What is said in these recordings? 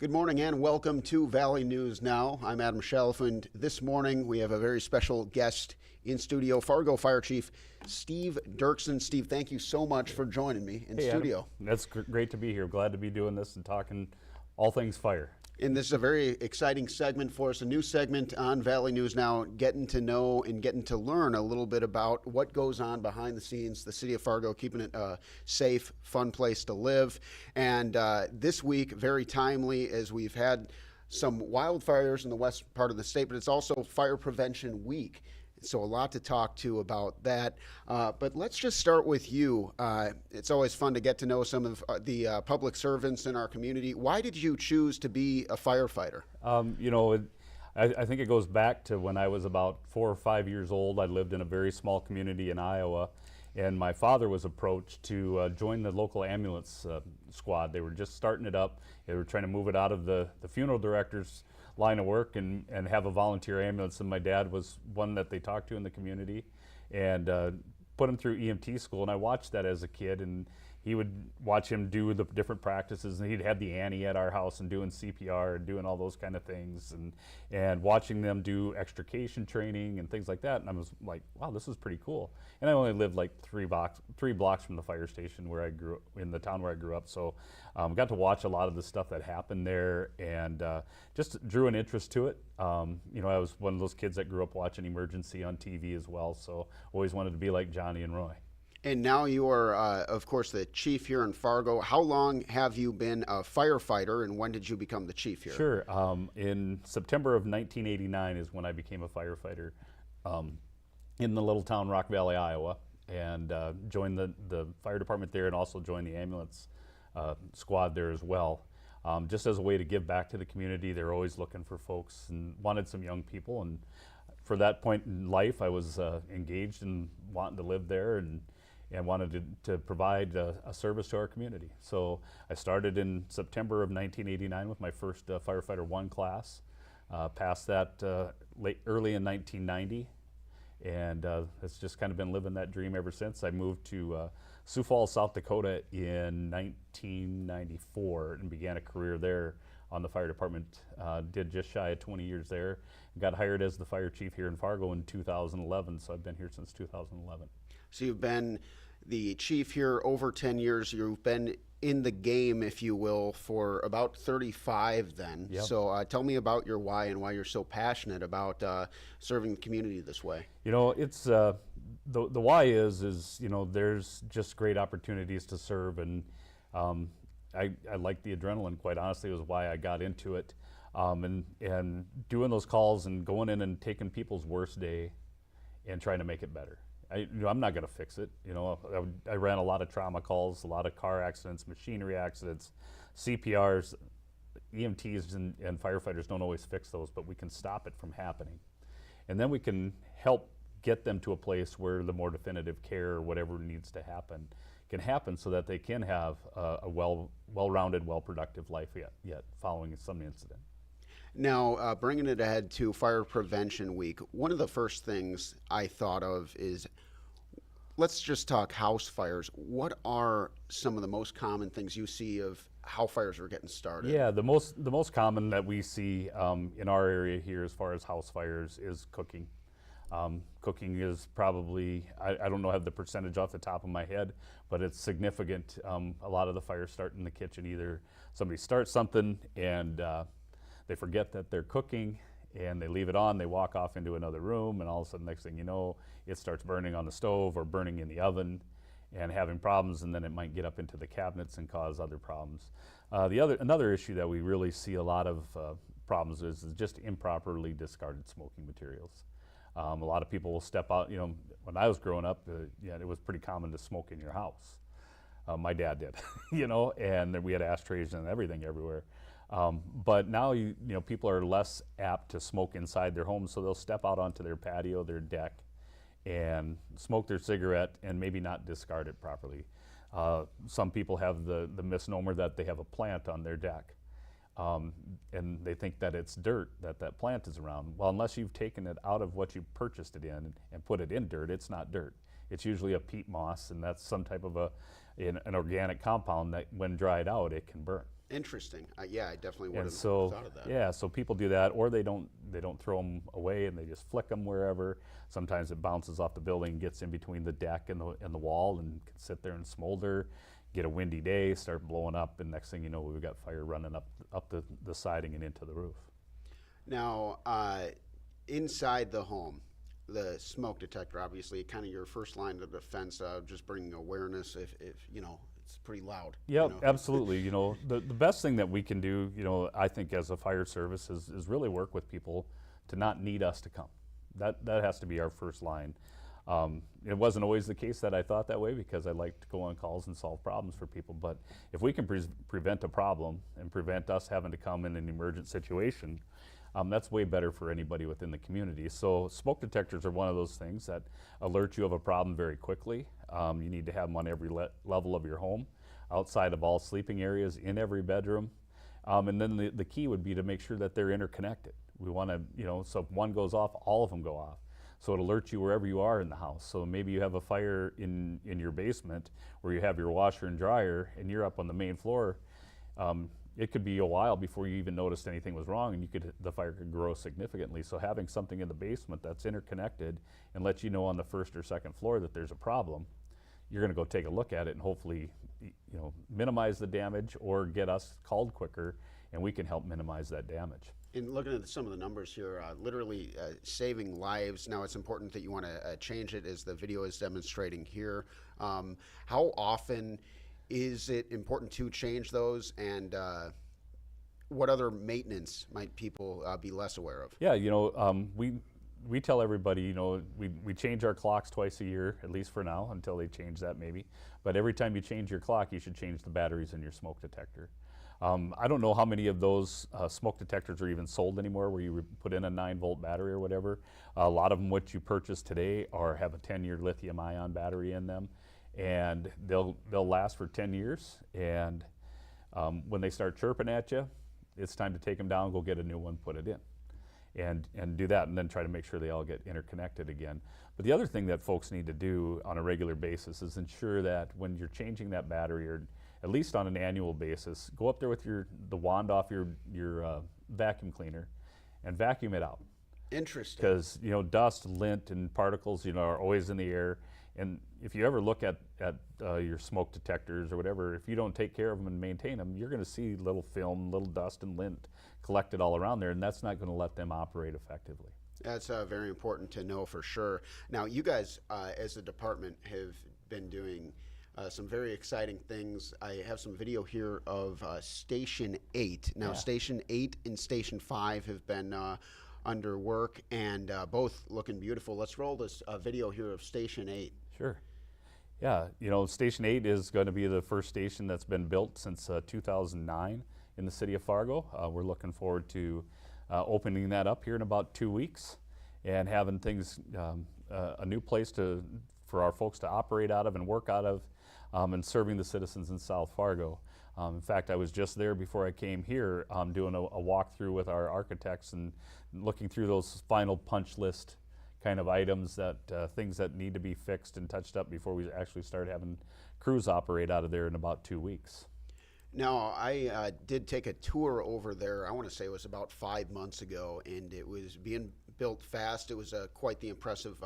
Good morning and welcome to Valley News Now. I'm Adam Shelf, and this morning we have a very special guest in studio, Fargo Fire Chief Steve Dirksen. Steve, thank you so much for joining me in Hey, studio. Adam. That's great to be here. Glad to be doing this and talking all things fire. And this is a very exciting segment for us, a new segment on Valley News Now, getting to know and getting to learn a little bit about what goes on behind the scenes, the city of Fargo, keeping it a safe, fun place to live. And this week, very timely, as we've had some wildfires in the west part of the state, but it's also Fire Prevention Week. So a lot to talk to about that. But let's just start with you. It's always fun to get to know some of the public servants in our community. Why did you choose to be a firefighter? I think it goes back to when I was about 4 or 5 years old. I lived in a very small community in Iowa, and my father was approached to join the local ambulance squad. They were just starting it up. They were trying to move it out of the funeral director's line of work and have a volunteer ambulance, and my dad was one that they talked to in the community and put him through EMT school, and I watched that as a kid, and he would watch him do the different practices, and he'd have the Annie at our house and doing CPR and doing all those kind of things, and watching them do extrication training and things like that, and I was like, wow, this is pretty cool. And I only lived like three blocks from the fire station where I grew up, in the town where I grew up, so got to watch a lot of the stuff that happened there, and just drew an interest to it. I was one of those kids that grew up watching Emergency on TV as well, so always wanted to be like Johnny and Roy. And now you are, of course, the chief here in Fargo. How long have you been a firefighter, and when did you become the chief here? Sure. In September of 1989 is when I became a firefighter in the little town Rock Valley, Iowa, and joined the fire department there and also joined the ambulance squad there as well. Just as a way to give back to the community. They're always looking for folks and wanted some young people. And for that point in life, I was engaged and wanting to live there and wanted to provide a service to our community. So I started in September of 1989 with my first Firefighter 1 class, passed that early in 1990, and it's just kind of been living that dream ever since. I moved to Sioux Falls, South Dakota in 1994 and began a career there on the fire department. Did just shy of 20 years there. Got hired as the fire chief here in Fargo in 2011, so I've been here since 2011. So you've been the chief here over 10 years. You've been in the game, if you will, for about 35 then. Yep. So tell me about your why and why you're so passionate about serving the community this way. It's the why is there's just great opportunities to serve, and I like the adrenaline, quite honestly, was why I got into it. And doing those calls and going in and taking people's worst day and trying to make it better. I'm not going to fix it. I ran a lot of trauma calls, a lot of car accidents, machinery accidents, CPRs. EMTs and firefighters don't always fix those, but we can stop it from happening. And then we can help get them to a place where the more definitive care or whatever needs to happen can happen so that they can have a well-rounded, well-productive life yet following some incident. Now, bringing it ahead to Fire Prevention Week, one of the first things I thought of is, let's just talk house fires. What are some of the most common things you see of how fires are getting started? Yeah, the most common that we see in our area here as far as house fires is cooking. Cooking is probably, I don't know, have the percentage off the top of my head, but it's significant. A lot of the fires start in the kitchen. Either somebody starts something and they forget that they're cooking and they leave it on, they walk off into another room, and all of a sudden, next thing you know, it starts burning on the stove or burning in the oven and having problems, and then it might get up into the cabinets and cause other problems. Another issue that we really see a lot of problems is just improperly discarded smoking materials. A lot of people will step out, when I was growing up, it was pretty common to smoke in your house. My dad did, and then we had ashtrays and everything everywhere. But now, people are less apt to smoke inside their homes, so they'll step out onto their patio, their deck, and smoke their cigarette and maybe not discard it properly. Some people have the misnomer that they have a plant on their deck, and they think that it's dirt, that plant is around. Well, unless you've taken it out of what you purchased it in and put it in dirt, it's not dirt. It's usually a peat moss, and that's some type of an organic compound that when dried out, it can burn. Interesting. Yeah, I definitely would And have so, thought of that. yeah, so people do that, or they don't throw them away and they just flick them wherever. Sometimes it bounces off the building, gets in between the deck and the wall, and can sit there and smolder. Get a windy day, start blowing up, and next thing you know, we've got fire running up the siding and into the roof. Now, inside the home, the smoke detector, obviously, kind of your first line of defense, just bringing awareness if you know, it's pretty loud. Yep, You know? absolutely. You know, the best thing that we can do, you know, I think as a fire service is really work with people to not need us to come. That has to be our first line. It wasn't always the case that I thought that way, because I like to go on calls and solve problems for people. But if we can prevent a problem and prevent us having to come in an emergent situation, that's way better for anybody within the community. So smoke detectors are one of those things that alert you of a problem very quickly. You need to have them on every level of your home, outside of all sleeping areas, in every bedroom. And then the key would be to make sure that they're interconnected. We want to, you know, so if one goes off, all of them go off. So it alerts you wherever you are in the house. So maybe you have a fire in your basement where you have your washer and dryer and you're up on the main floor. It could be a while before you even noticed anything was wrong, and the fire could grow significantly. So having something in the basement that's interconnected and lets you know on the first or second floor that there's a problem, you're going to go take a look at it and hopefully, you know, minimize the damage or get us called quicker, and we can help minimize that damage. And looking at some of the numbers here, literally saving lives. Now, it's important that you want to change it, as the video is demonstrating here. How often is it important to change those, and what other maintenance might people be less aware of? Yeah, you know, we tell everybody, you know, we change our clocks twice a year, at least for now, until they change that maybe. But every time you change your clock, you should change the batteries in your smoke detector. I don't know how many of those smoke detectors are even sold anymore, where you put in a 9-volt battery or whatever. A lot of them, what you purchase today, have a 10-year lithium-ion battery in them, and they'll last for 10 years. And when they start chirping at you, it's time to take them down, go get a new one, put it in, and do that, and then try to make sure they all get interconnected again. But the other thing that folks need to do on a regular basis is ensure that when you're changing that battery, or at least on an annual basis, go up there with the wand off your vacuum cleaner and vacuum it out. Interesting. Because, you know, dust, lint, and particles, you know, are always in the air. And if you ever look at your smoke detectors or whatever, if you don't take care of them and maintain them, you're going to see little film, little dust and lint collected all around there, and that's not going to let them operate effectively. That's very important to know for sure. Now, you guys, as a department, have been doing some very exciting things. I have some video here of Station 8. Now, Yeah. Station 8 and Station 5 have been under work, and both looking beautiful. Let's roll this video here of Station 8. Sure. Yeah, you know, Station 8 is going to be the first station that's been built since 2009 in the city of Fargo. We're looking forward to opening that up here in about 2 weeks, and having things, a new place for our folks to operate out of and work out of, and serving the citizens in South Fargo. In fact, I was just there before I came here, doing a walkthrough with our architects and looking through those final punch list kind of items, that things that need to be fixed and touched up before we actually start having crews operate out of there in about 2 weeks. Now, I did take a tour over there, I want to say it was about 5 months ago, and it was being built fast. It was quite the impressive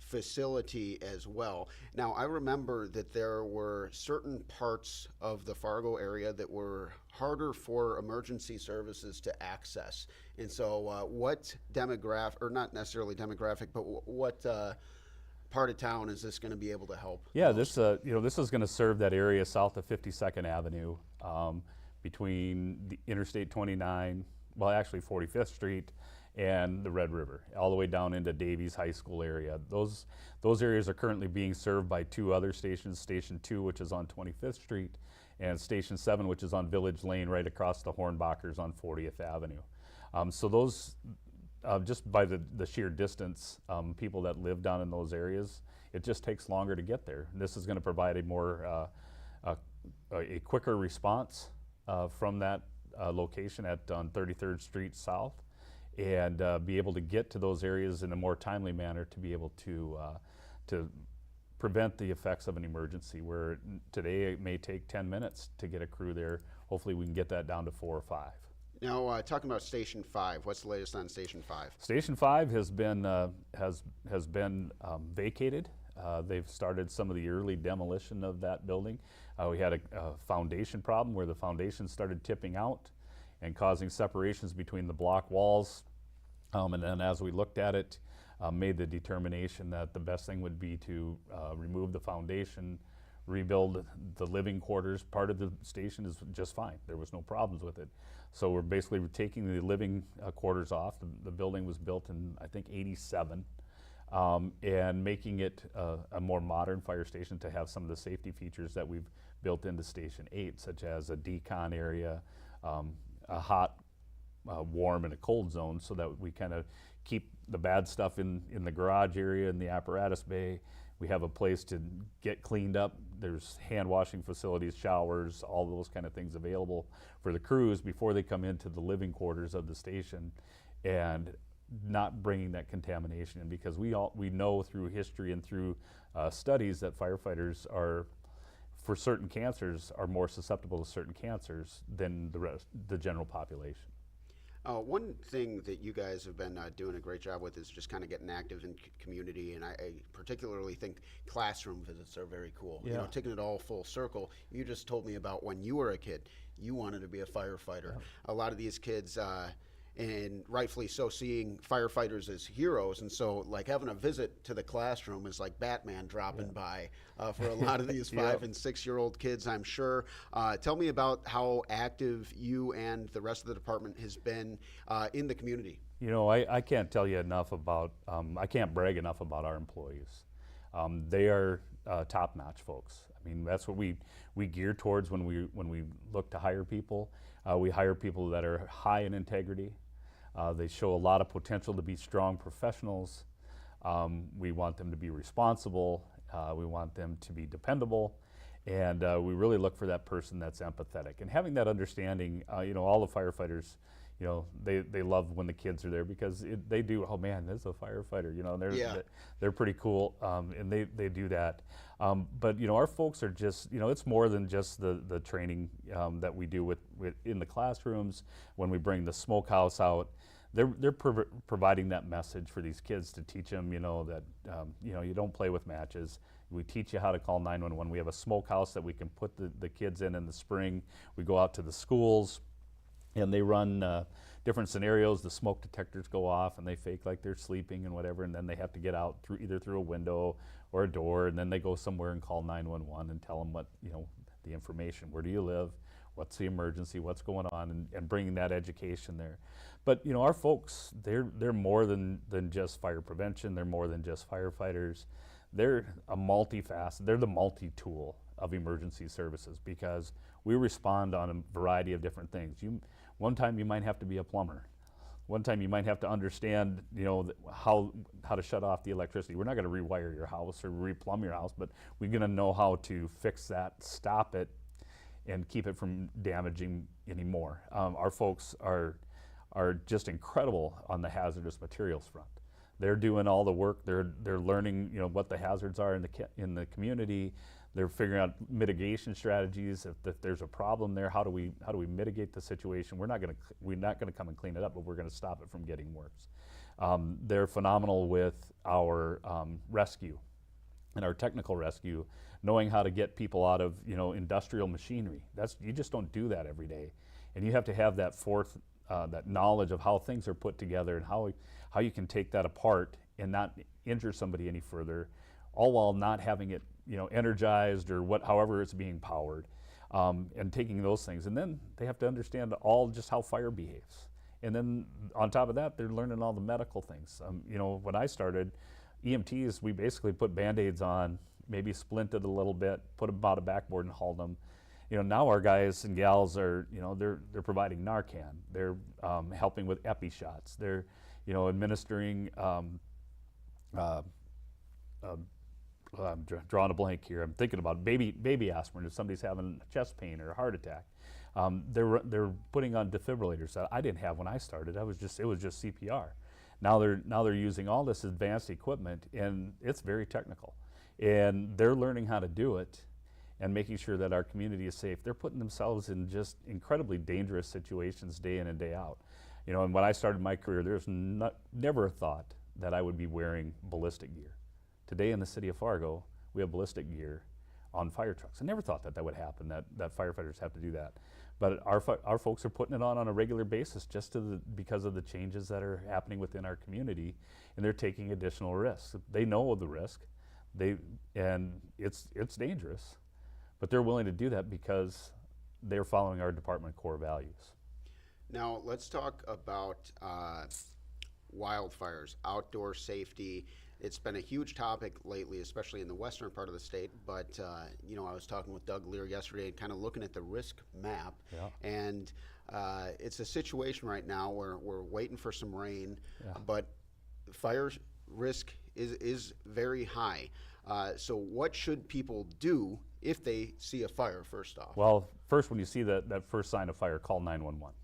facility as well. Now, I remember that there were certain parts of the Fargo area that were harder for emergency services to access. And so what demographic, or not necessarily demographic, but what part of town is this going to be able to help? Yeah, this this is going to serve that area south of 52nd Avenue, between the Interstate 29, well, actually 45th Street, and the Red River, all the way down into Davies High School area. Those areas are currently being served by 2 other stations: Station 2, which is on 25th Street, and Station 7, which is on Village Lane, right across the Hornbachers on 40th Avenue. So those, just by the sheer distance, people that live down in those areas, it just takes longer to get there. This is going to provide a more a quicker response from that location on 33rd Street South, and be able to get to those areas in a more timely manner to be able to prevent the effects of an emergency, where today it may take 10 minutes to get a crew there. Hopefully we can get that down to 4 or 5. Now, talking about Station 5, what's the latest on Station 5? Station 5 has been vacated. They've started some of the early demolition of that building. We had a foundation problem where the foundation started tipping out and causing separations between the block walls. And then as we looked at it, made the determination that the best thing would be to remove the foundation, rebuild the living quarters. Part of the station is just fine. There was no problems with it. So we're basically taking the living quarters off. The building was built in, I think, '87, and making it a more modern fire station to have some of the safety features that we've built into Station 8, such as a decon area, a hot, warm, and a cold zone, so that we kind of keep the bad stuff in the garage area, in the apparatus bay. We have a place to get cleaned up. There's hand washing facilities, showers, all those kind of things available for the crews before they come into the living quarters of the station, and not bringing that contamination in, because we know through history and through studies that firefighters are, for certain cancers, are more susceptible to certain cancers than the general population. One thing that you guys have been doing a great job with is just kind of getting active in community, and I particularly think classroom visits are very cool. Yeah. You know, taking it all full circle. You just told me about when you were a kid, you wanted to be a firefighter. Yeah. A lot of these kids, and rightfully so, seeing firefighters as heroes, and so like having a visit to the classroom is like Batman dropping by for a lot of these 5 and 6 year old kids, I'm sure. Tell me about how active you and the rest of the department has been in the community. You know, I can't tell you enough about, I can't brag enough about our employees. They are top-notch folks. I mean, that's what we gear towards when we look to hire people. We hire people that are high in integrity. They show a lot of potential to be strong professionals. We want them to be responsible. We want them to be dependable. And we really look for that person that's empathetic. And having that understanding, you know, all the firefighters, you know, they love when the kids are there, because they do, oh man, there's a firefighter, you know, they're pretty cool, and they do that. But, you know, our folks are just, you know, it's more than just the training that we do with in the classrooms. When we bring the smokehouse out, they're providing that message for these kids to teach them, you know, that, you know, you don't play with matches. We teach you how to call 911. We have a smokehouse that we can put the kids in the spring. We go out to the schools, and they run different scenarios. The smoke detectors go off, and they fake like they're sleeping and whatever, and then they have to get out either through a window or a door, and then they go somewhere and call 911 and tell them what, you know, the information. Where do you live? What's the emergency? What's going on? And bringing that education there. But, you know, our folks, they're more than just fire prevention. They're more than just firefighters. They're a multifaceted, they're the multi-tool of emergency services, because we respond on a variety of different things. One time you might have to be a plumber. One time you might have to understand, you know, how to shut off the electricity. We're not going to rewire your house or replumb your house, but we're going to know how to fix that, stop it, and keep it from damaging anymore. Our folks are just incredible on the hazardous materials front. They're doing all the work. They're learning, you know, what the hazards are in the community. They're figuring out mitigation strategies. If there's a problem there, how do we mitigate the situation? We're not going to come and clean it up, but we're going to stop it from getting worse. They're phenomenal with our rescue and our technical rescue, knowing how to get people out of, you know, industrial machinery. You just don't do that every day, and you have to have that that knowledge of how things are put together and how you can take that apart and not injure somebody any further, all while not having it, you know, energized or however it's being powered, and taking those things. And then they have to understand just how fire behaves. And then on top of that, they're learning all the medical things. You know, when I started, EMTs, we basically put Band-Aids on, maybe splinted a little bit, put them out a backboard and hauled them. You know, now our guys and gals are, you know, they're providing Narcan. They're helping with epi shots. They're, you know, administering, I'm drawing a blank here. I'm thinking about baby aspirin if somebody's having chest pain or a heart attack. They're putting on defibrillators that I didn't have when I started. It was just CPR. Now they're using all this advanced equipment, and it's very technical. And they're learning how to do it and making sure that our community is safe. They're putting themselves in just incredibly dangerous situations day in and day out. You know, and when I started my career, there's never a thought that I would be wearing ballistic gear. Today in the city of Fargo, we have ballistic gear on fire trucks. I never thought that that would happen, that firefighters have to do that. But our folks are putting it on a regular basis just because of the changes that are happening within our community, and they're taking additional risks. They know the risk, and it's dangerous, but they're willing to do that because they're following our department core values. Now, let's talk about wildfires, outdoor safety. It's been a huge topic lately, especially in the western part of the state. But, you know, I was talking with Doug Lear yesterday, kind of looking at the risk map. Yeah. And it's a situation right now where we're waiting for some rain, Yeah. but fire risk is very high. So what should people do if they see a fire, first off? Well, first, when you see that first sign of fire, call 911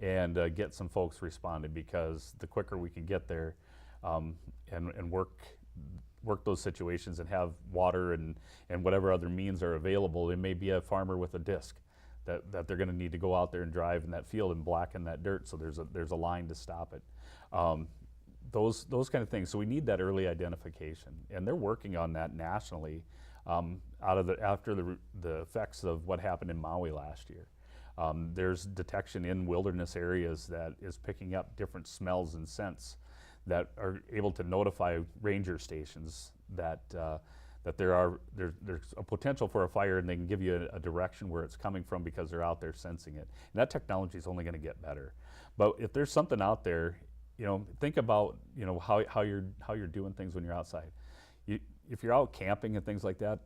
and get some folks responded, because the quicker we can get there and work those situations and have water and whatever other means are available. It may be a farmer with a disc that they're going to need to go out there and drive in that field and blacken that dirt, so there's a line to stop it. Those kind of things. So we need that early identification, and they're working on that nationally after the effects of what happened in Maui last year. There's detection in wilderness areas that is picking up different smells and scents that are able to notify ranger stations that there's a potential for a fire, and they can give you a direction where it's coming from because they're out there sensing it. And that technology is only going to get better. But if there's something out there, you know, think about, you know, how you're doing things when you're outside. If you're out camping and things like that,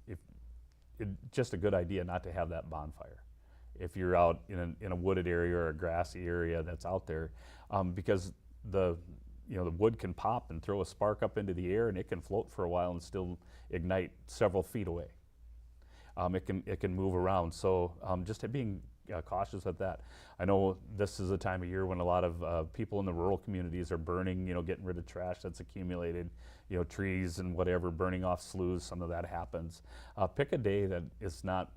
it's just a good idea not to have that bonfire. If you're out in a wooded area or a grassy area that's out there, because the wood can pop and throw a spark up into the air, and it can float for a while and still ignite several feet away. It can move around. So just being cautious of that. I know this is a time of year when a lot of people in the rural communities are burning, getting rid of trash that's accumulated, trees and whatever, burning off sloughs. Some of that happens. Pick a day that is not,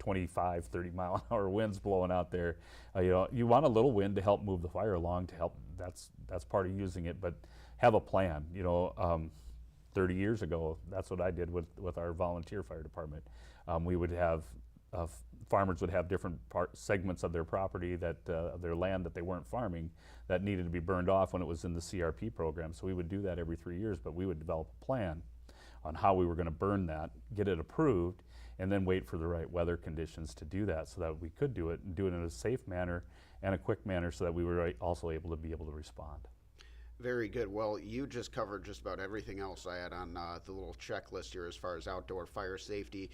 25, 30 mile an hour winds blowing out there. You want a little wind to help move the fire along, to help. That's part of using it, but have a plan. 30 years ago, that's what I did with our volunteer fire department. We would have farmers would have different segments of their property of their land that they weren't farming that needed to be burned off when it was in the CRP program. So we would do that every 3 years, but we would develop a plan on how we were going to burn that, get it approved, and then wait for the right weather conditions to do that, so that we could do it, and do it in a safe manner and a quick manner, so that we were also able to respond. Very good. Well, you just covered just about everything else I had on the little checklist here as far as outdoor fire safety.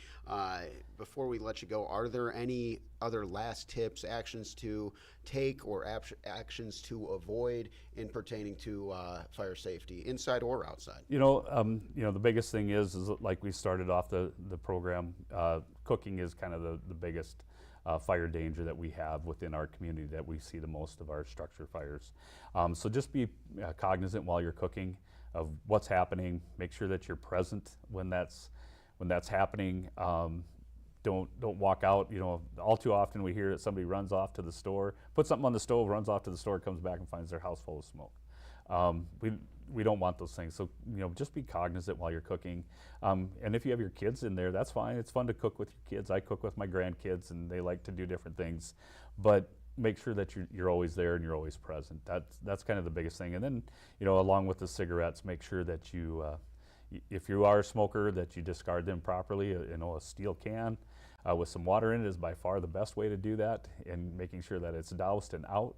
Before we let you go, are there any other last tips, actions to take, or actions to avoid in pertaining to fire safety, inside or outside? The biggest thing is like we started off the program, cooking is kind of the biggest fire danger that we have within our community, that we see the most of our structure fires. So just be cognizant while you're cooking of what's happening. Make sure that you're present when that's happening. Don't walk out. All too often we hear that somebody runs off to the store, puts something on the stove, runs off to the store, comes back and finds their house full of smoke. We don't want those things. So just be cognizant while you're cooking. And if you have your kids in there, that's fine. It's fun to cook with your kids. I cook with my grandkids, and they like to do different things. But make sure that you're always there and you're always present. That's kind of the biggest thing. And then along with the cigarettes, make sure that you, if you are a smoker, that you discard them properly. A steel can with some water in it is by far the best way to do that, and making sure that it's doused and out.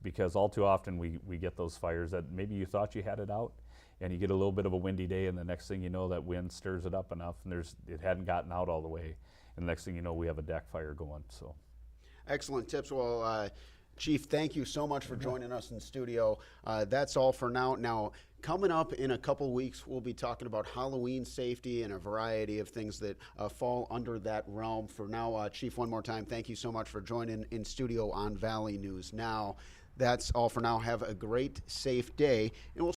Because all too often we get those fires that maybe you thought you had it out, and you get a little bit of a windy day, and the next thing you know, that wind stirs it up enough, and it hadn't gotten out all the way, and the next thing you know, we have a deck fire going. So, excellent tips. Well, Chief, thank you so much for joining us in studio. That's all for now. Now, coming up in a couple weeks, we'll be talking about Halloween safety and a variety of things that fall under that realm. For now, Chief, one more time, thank you so much for joining in studio on Valley News Now. That's all for now. Have a great, safe day, and we'll